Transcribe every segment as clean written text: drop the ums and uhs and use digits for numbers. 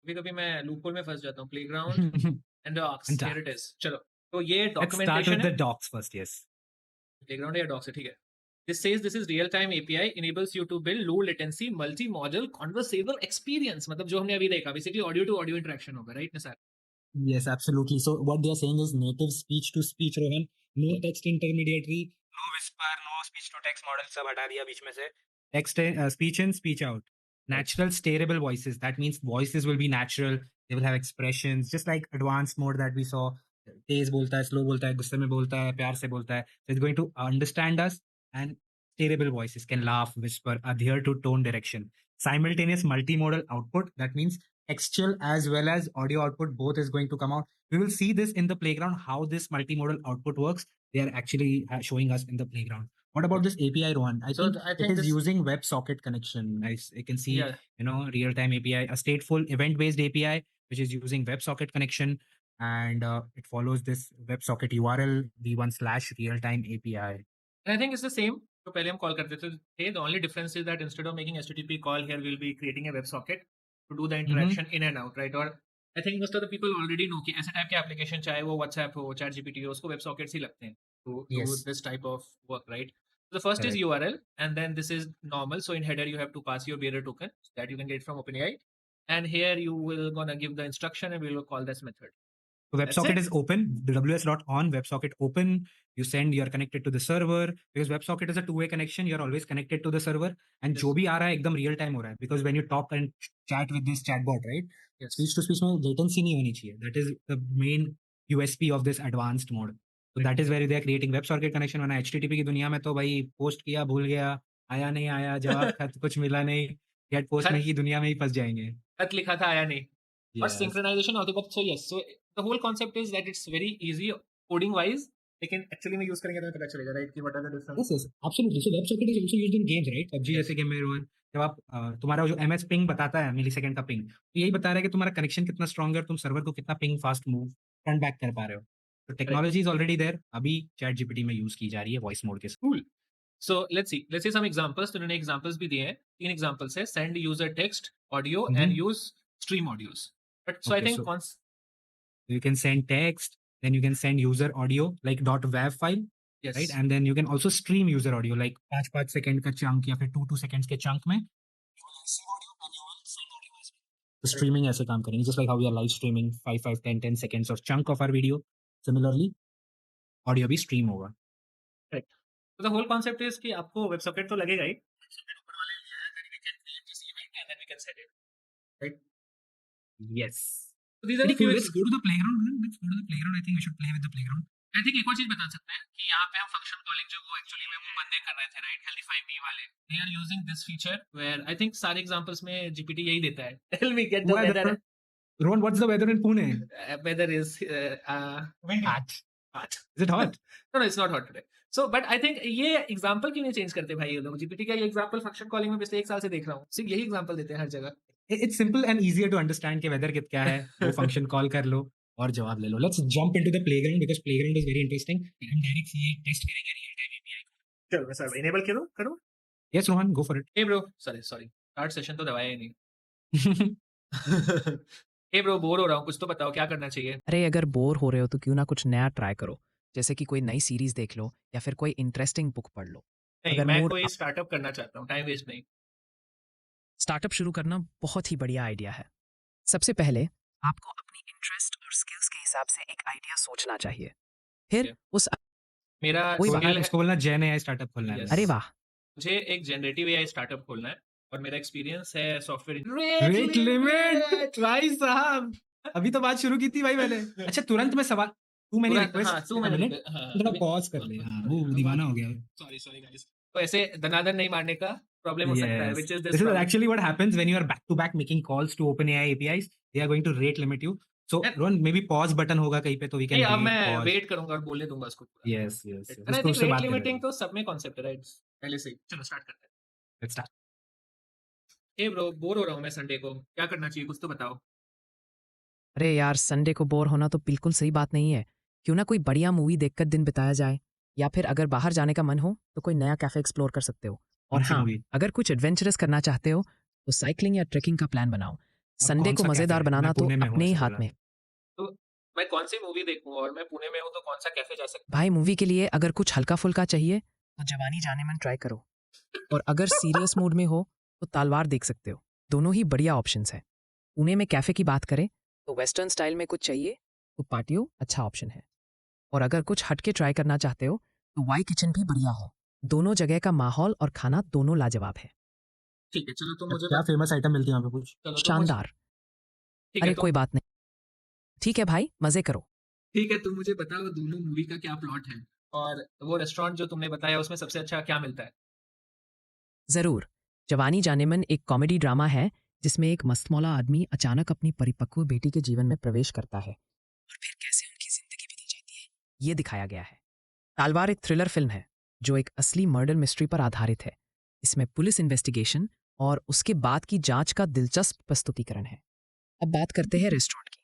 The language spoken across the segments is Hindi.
कभी-कभी मैं लूपहोल में फँस जाता हूँ। Playground and docs, And here it is. docs. चलो, तो ये Let's start with documentation the है। docs first. Yes. प्लेग्राउंड या डॉक्स है, ठीक है। This says this is real time API enables you to build low latency multi modal conversable experience, मतलब जो हमने अभी देखा basically audio to audio interaction होगा, right Nisar? Yes, absolutely. So what they are saying is native speech to speech, Rohan. No text intermediary, no whisper, no speech to text model. सब हटा दिया बीच में से. Text, speech in, speech out. Natural, steerable voices. That means voices will be natural. They will have expressions, just like advanced mode that we saw. तेज बोलता है, slow बोलता है, गुस्से में बोलता है, प्यार से बोलता है. So it's going to understand us, and steerable voices can laugh, whisper, adhere to tone direction. Simultaneous multimodal output. That means textual as well as audio output both is going to come out. We will see this in the playground, how this multimodal output works. They are actually showing us in the playground. What about this API, Rohan? I So think I it think is this, using WebSocket connection. I can see, yeah, Real-time API, a stateful event-based API, which is using WebSocket connection, and it follows this WebSocket URL v1/real-time API. and I think it's the same तो पहले हम कॉल करते थे। The only difference is that instead of making HTTP call here, we'll be creating a WebSocket to do the interaction in and out, right? और I think most of the people already know कि ऐसे टाइप के एप्लीकेशन, चाहे वो WhatsApp हो, ChatGPT हो, उसको WebSockets ही लगते हैं to do Yes. this type of work, right? So the first is Correct. URL, and then this is normal. So in header you have to pass your bearer token that you can get from OpenAI, and here you will gonna give the instruction and we will call this method. So That's WebSocket it. is open, the ws.on, WebSocket open. You send, you're connected to the server, because WebSocket is a two-way connection. You're always connected to the server, and Yes. जो भी आ रहा है एकदम real time हो रहा है, because when you talk and chat with this chatbot, right? Yes. Speech to speech में latency नहीं होनी चाहिए. That is the main USP of this advanced mode. So that is where they are creating WebSocket connection. वरना HTTP की दुनिया में तो भाई post किया भूल गया, आया नहीं आया, जवाब खत कुछ मिला नहीं, get post में खत की दुनिया में ही फंस जाएंगे. खत लिखा था आया नहीं। और Yes. synchronization होती है, but so yes, so the whole concept is that it's very easy coding wise, लेकिन एक्चुअली में यूज करेंगे तो पता चलेगा, राइट, कि what are the difference. Yes, yes, absolutely. So WebSocket is also used in games, right? PUBG जैसे गेम में रोहन, जब आप तुम्हारा जो MS पिंग बताता है मिलीसेकंड का पिंग, तो यही बता रहा है कि तुम्हारा कनेक्शन कितना स्ट्रांग है और तुम सर्वर को कितना ping fast move turn back कर पा रहे हो. तो टेक्नोलॉजी इज ऑलरेडी देयर, अभी चैट जीपीटी में यूज की जा रही है वॉइस मोड के साथ. Cool. So let's see some examples. तो उन्होंने examples भी दिए हैं, 3 examples है, send user text audio and use stream audios. But so I Okay, think so you can send text, then you can send user audio like .wav file, yes, right? And then you can also stream user audio like 5 second का चंक या फिर 2 सेकंड्स के चंक में. The streaming ऐसे काम करेंगे, just like how we are live streaming 5, 10 seconds of chunk of our video. Similarly, audio भी स्ट्रीम होगा. correct. So the whole concept is कि आपको WebSocket तो लगेगा ही, WebSocket ऊपर वाले लिया है, then we can create this event and then we can set it, right? Yes. So these are the Pretty cool. few Let's go to the playground, man. Let's go to the playground. I think we should play with the playground. I think एक और चीज बता सकते हैं कि यहाँ पे हम फंक्शन कॉलिंग जो वो एक्चुअली में वो बंदे कर रहे थे, राइट, हेल्दीफाई मी वाले, they are using this feature where I think सारे एग्जांपल्स में GPT यही देता है. Tell me, get the weather. Rohan, what's the weather in Pune? Weather is windy. Hot. Is it hot? No, it's not hot today. So, but I think ये एग्जांपल क्यों नहीं चेंज करते भाई ये लोग? GPT का ये एग्जांपल फंक्शन कॉलिंग में पिछले 1 साल से देख रहा हूँ, सिर्फ यही एग्जांपल देते हैं हर जगह. It's simple and easier to understand कि weather क्या है, वो फंक्शन कॉल कर लो और जवाब ले लो. Let's jump into the playground because playground is very interesting. हम डायरेक्ट ये टेस्ट करेंगे रियल टाइम एपीआई को. चलो मैं सर इनेबल करूँ? Yes, Rohan, go for it. Hey bro, sorry, start session तो दबाया ही नहीं. Hey bro, बोर हो रहा हूँ, कुछ तो बताओ क्या करना चाहिए. अरे अगर बोर हो रहे हो तो क्यों ना कुछ नया ट्राई करो, जैसे कि कोई नई सीरीज देख लो या फिर कोई इंटरेस्टिंग बुक पढ़ लो. नहीं, अगर मैं मूड कोई स्टार्टअप करना चाहता हूँ, टाइम वेस्ट नहीं. स्टार्टअप शुरू करना बहुत ही बढ़िया आइडिया है. सबसे पहले आपको अपनी इंटरेस्ट और स्किल्स के हिसाब से एक आइडिया सोचना चाहिए. फिर उस मेरा वही skill है, उसको बोलना जेन एआई स्टार्टअप खोलना है. Yes. अरे वाह, मुझे एक जनरेटिव एआई स्टार्टअप खोलना है और मेरा एक्सपीरियंस है सॉफ्टवेयर. रेट लिमिट भाई साहब, अभी तो बात शुरू की थी भाई मैंने. अच्छा तुरंत में सवाल, टू मेनी रिक्वेस्ट, 2 मिनट थोड़ा पॉज कर ले. हाँ, वो दीवाना हो गया. Sorry guys. तो ऐसे दनादन नहीं मारने का प्रॉब्लम हो सकता है, which is This is actually what happens when you are back to back making calls to OpenAI APIs. They are going to rate limit you. So Rohan, maybe pause button होगा कहीं पे तो we can अब wait, मैं pause. वेट करूंगा और बोलने दूंगा उसको. Yes. And I think rate limiting तो सब में कॉन्सेप्ट है, राइट, पहले से ही. चलो स्टार्ट करते हैं. Let's start. Hey bro, bore हो रहा हूँ मैं संडे को, क्या करना चाहिए, कुछ तो बताओ. अरे यार संडे को बोर होना तो बिल्कुल सही बात नहीं है. क्यों ना कोई बढ़िया मूवी देखकर दिन बिताया जाए, या फिर अगर बाहर जाने का मन हो तो कोई नया कैफे एक्सप्लोर कर सकते हो. और कौन सी हाँ, movie? अगर कुछ एडवेंचरस करना चाहते हो तो साइकिलिंग या ट्रेकिंग का प्लान बनाओ. संडे कौन को सा मजेदार कैफे है? बनाना मैं तो पुणे में हूँ, अपने ही ऐसे हाथ बोला। में। तो मैं कौन सी मूवी देखूं, और मैं पुणे में हूं तो कौन सा कैफे जा सकता भाई मूवी के लिए अगर कुछ हल्का फुल्का चाहिए तो जवानी जाने मन ट्राई करो, और अगर सीरियस मूड में हो तो तालवार देख सकते हो। दोनों ही बढ़िया ऑप्शंस हैं। पुणे में कैफे की बात करें तो वेस्टर्न स्टाइल में कुछ चाहिए तो पाटियो अच्छा ऑप्शन है, और अगर कुछ हटके ट्राई करना चाहते हो तो वाई किचन भी बढ़िया है। दोनों जगह का माहौल और खाना दोनों लाजवाब है। ठीक है, चलो तो मुझे क्या फेमस आइटम मिलती है वहाँ पे कुछ? चलो तो मुझे शानदार। ठीक है अरे तो कोई बात नहीं, ठीक है भाई, मजे करो। ठीक है, तुम मुझे बताओ दोनों मूवी का क्या प्लॉट है, और वो रेस्टोरेंट जो तुमने बताया उसमें सबसे अच्छा क्या मिलता है। जरूर। जवानी जानेमन एक कॉमेडी ड्रामा है जिसमें एक मस्तमौला आदमी अचानक अपनी परिपक्व बेटी के जीवन में प्रवेश करता है और फिर कैसे उनकी जिंदगी बदल जाती है ये दिखाया गया है। तालवार एक थ्रिलर फिल्म है जो एक असली मर्डर मिस्ट्री पर आधारित है। इसमें पुलिस इन्वेस्टिगेशन और उसके बाद की जांच का दिलचस्प प्रस्तुतिकरण है। अब बात करते हैं रेस्टोरेंट की।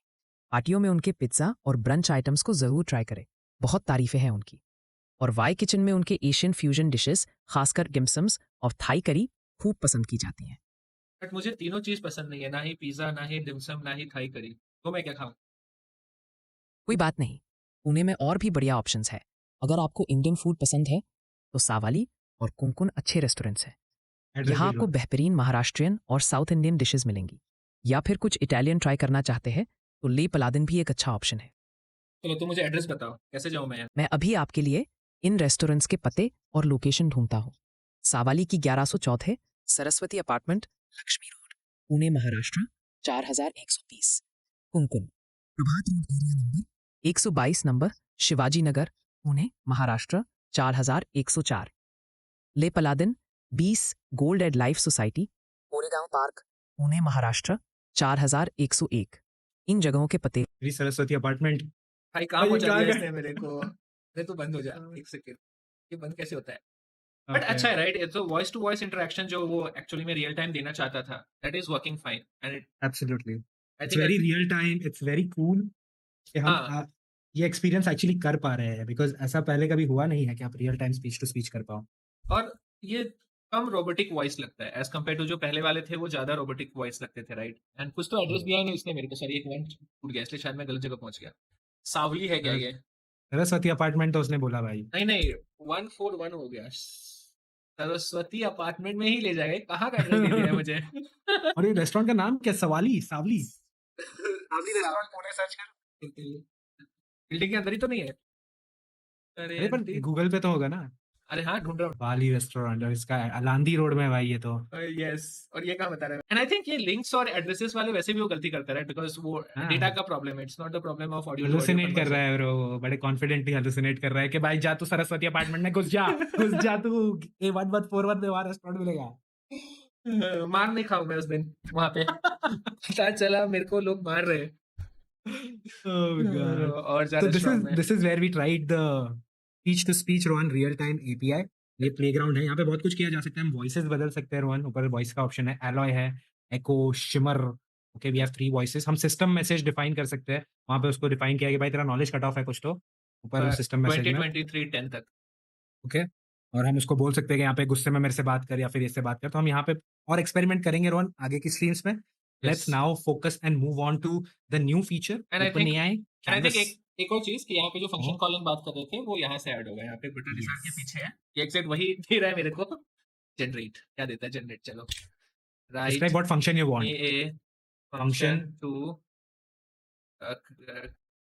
पार्टियों में उनके पिज्ज़ा और ब्रंच आइटम्स को ज़रूर ट्राई करें, बहुत तारीफें हैं उनकी। और वाई किचन में उनके एशियन फ्यूजन डिशेस, खासकर गिम्सम्स और थाई करी खूब पसंद की जाती हैं। बट मुझे तीनों चीज पसंद नहीं है, ना ही पिज्जा, ना ही डिमसम, ना ही थाई करी, तो मैं क्या खाऊं। कोई बात नहीं, पुणे में और भी बढ़िया ऑप्शंस है। अगर आपको इंडियन फूड पसंद है तो सावाली और कुनकुन अच्छे रेस्टोरेंट्स हैं। एड्रेस यहाँ भेज आपको दो। बेहतरीन महाराष्ट्रियन और साउथ इंडियन डिशेस मिलेंगी। या फिर कुछ इटालियन ट्राई करना चाहते हैं तो ले पलादिन भी एक अच्छा ऑप्शन है। चलो तो मुझे एड्रेस बताओ, कैसे जाऊं मैं यहाँ। मैं अभी आपके लिए इन रेस्टोरेंट्स के पते और लोकेशन ढूंढता हूँ। सावाली की 1104 सरस्वती अपार्टमेंट, लक्ष्मी रोड, पुणे महाराष्ट्र 4120। कुनकुन Prabhat road area number 122 number, Shivaji Nagar, Pune Maharashtra 4104। ले पलादिन 20 गोल्ड एड life society, Koregaon park, Pune Maharashtra 4101। इन जगहों के पते मेरी सरस्वती अपार्टमेंट। भाई काम ये पहुंचा कहाँ दिया गए? इसने मेरे को। अरे तो बंद हो जा, एक सेकेंड, ये बंद कैसे होता है। But Okay. अच्छा है राइट, तो वॉइस टू वॉइस इंटरेक्शन जो वो एक्चुअली में रियल टाइम देना चाहता था, that is working fine, and it Absolutely. I It's think very real time. It's very cool. कि हम हाँ। ये एक्सपीरियंस एक्चुअली कर पा रहे हैं, बिकॉज ऐसा पहले कभी हुआ नहीं है कि आप real time speech to speech कर पाओ। और ये कम रोबोटिक वॉइस लगता है एज कम्पेयर टू जो पहले वाले थे, वो ज्यादा रोबोटिक वॉइस लगते थे राइट। एंड कुछ तो एड्रेस दिया ही नहीं इसने मेरे को, सॉरी एक वन टूट गया, इसलिए शायद मैं गलत जगह पहुंच गया। सावली है क्या ये। सरस्वती अपार्टमेंट तो उसने बोला भाई। नहीं नहीं, 141 हो गया, सरस्वती अपार्टमेंट में ही ले जाएगा, कहाँ का एड्रेस दे दिया है मुझे। और ये रेस्टोरेंट का नाम क्या? सवाली सावली। सावली रेस्टोरेंट पुणे सर्च कर, बिल्डिंग के अंदर ही तो नहीं है। अरे अरे पर आंटी, गूगल पे तो होगा ना। अरे हाँ ढूंढ रहा बाली रेस्टोरेंट, और इसका अलांदी रोड में है भाई ये तो। हूँ। यस, और ये कहाँ बता रहा है। एंड आई थिंक ये लिंक्स और एड्रेसेस वाले वैसे भी वो गलती करता है, बिकॉज वो हाँ। डेटा का प्रॉब्लम है, it's not the problem of audio to audio hallucinate कर रहा है ब्रो, बड़े कॉन्फिडेंटली हेलुसिनेट कर रहा है कि भाई जा तू सरस्वती अपार्टमेंट में घुस जा, घुस जा तू, ए 1141 में वहां रेस्टोरेंट मिलेगा। मार नहीं खाऊं मैं उस दिन वहां पे। पता चला मेरे को लोग मार रहे हैं। Oh God. और So ज्यादा strong है। this is where we tried the speech to speech Rohan real time API। ये प्लेग्राउंड है, यहाँ पे बहुत कुछ किया जा सकता है। हम वॉइसेस बदल सकते हैं रोहन, ऊपर वॉइस का ऑप्शन है, एलॉय है, echo, shimmer. Okay, we have 3 voices. हम सिस्टम मैसेज डिफाइन कर सकते हैं, वहाँ पे उसको डिफाइन किया कि भाई तेरा नॉलेज कट ऑफ है कुछ तो ऊपर सिस्टम मैसेज में। 2023 10 तक। ओके, और हम उसको बोल सकते हैं कि यहाँ पे गुस्से में मेरे से बात कर या फिर इससे बात कर। तो हम यहाँ पे और एक्सपेरिमेंट करेंगे रोहन आगे की स्ट्रीम्स में। Let's now focus and move on to the new feature And I think- OpenAI And I think Canvas। एक और चीज कि यहाँ पे जो फंक्शन हाँ। कॉलिंग बात कर रहे थे वो यहाँ से ऐड होगा, यहाँ पे बटन निशान के Yes. पीछे है, ये एग्जैक्ट वही दे रहा है मेरे को। जनरेट क्या देता है, जनरेट, चलो write Describe what function you want। A Function function to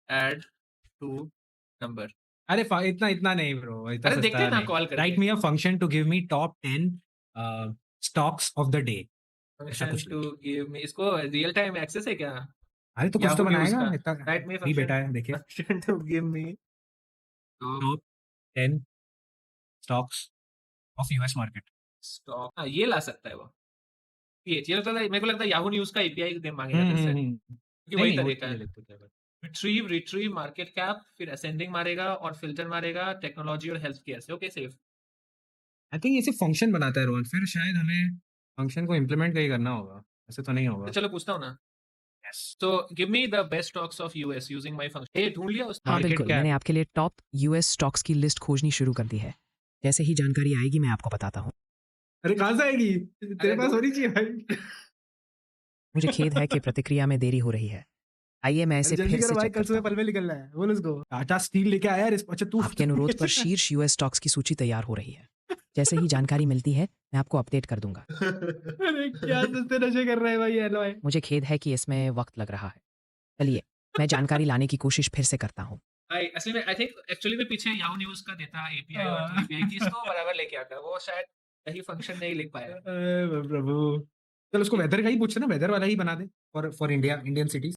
add two number. अरे इतना नहीं ब्रो, इतना अरे देखते सस्ता हैं ना नहीं। कॉल करके। Write me a function to give me top 10 stocks of the day. Function कुछ टू गिव मी, इसको रियल टाइम एक्सेस है क्या। अरे तो कुछ तो Yahoo News बनाएगा, का। इतना राइट मी फ्री बेटा है। देखिए, function to give me top 10 stocks of US market. Stock. हाँ ये ला सकता है वो। ये लगता है, मेरे को लगता है याहू न्यूज़ का एपीआई दे मांगेगा तेरे से, क्योंकि वही तरीका है। रिट्रीव मार्केट कैप, फिर असेंडिंग मारेगा और फिल्टर मारेगा टेक्नोलॉजी और हेल्थ केयर से। Okay safe. आई थिंक ये सिर्फ फंक्शन बनाता है रोहन, फिर शायद हमें फंक्शन को इम्प्लीमेंट कहीं करना होगा, ऐसे तो नहीं होगा। तो चलो पूछता हूँ ना, Yes. तो give me the best stocks of US using my function. ए ढूंढ लिया उसने। हाँ Market बिल्कुल, cap। मैंने आपके लिए टॉप यूएस स्टॉक्स की लिस्ट खोजनी शुरू कर दी है। जैसे ही जानकारी आएगी मैं आपको बताता हूँ। अरे कहाँ से आएगी, तेरे अरे पास दो- होनी चाहिए भाई। मुझे खेद है कि प्रतिक्रिया में देरी हो रही है। आइए मैं इसे जल्दी फिर करो से भाई, चेक कल करता सुबह हूँ। पल में निकलना है। बोल उसको टाटा स्टील लेके आया है। अच्छा तू आपके अनुरोध पर शीर्ष यूएस स्टॉक्स की सूची तैयार हो रही है। जैसे ही जानकारी मिलती है मैं आपको अपडेट कर दूंगा। अरे क्या सस्ते नशे कर रहे हैं भाई ये भाई। मुझे खेद है कि इसमें वक्त लग रहा है। चलिए मैं जानकारी लाने की कोशिश फिर से करता हूँ। भाई असली में आई थिंक एक्चुअली में पीछे याहू न्यूज़ का देता एपीआई और तो एपीआई चीज़ तो बराबर लेके आता है। वो शायद सही फंक्शन नहीं लिख पाया। प्रभु, चल उसको वेदर का ही पूछते ना, वेदर वाला ही बना दे फॉर इंडिया, इंडियन सिटीज।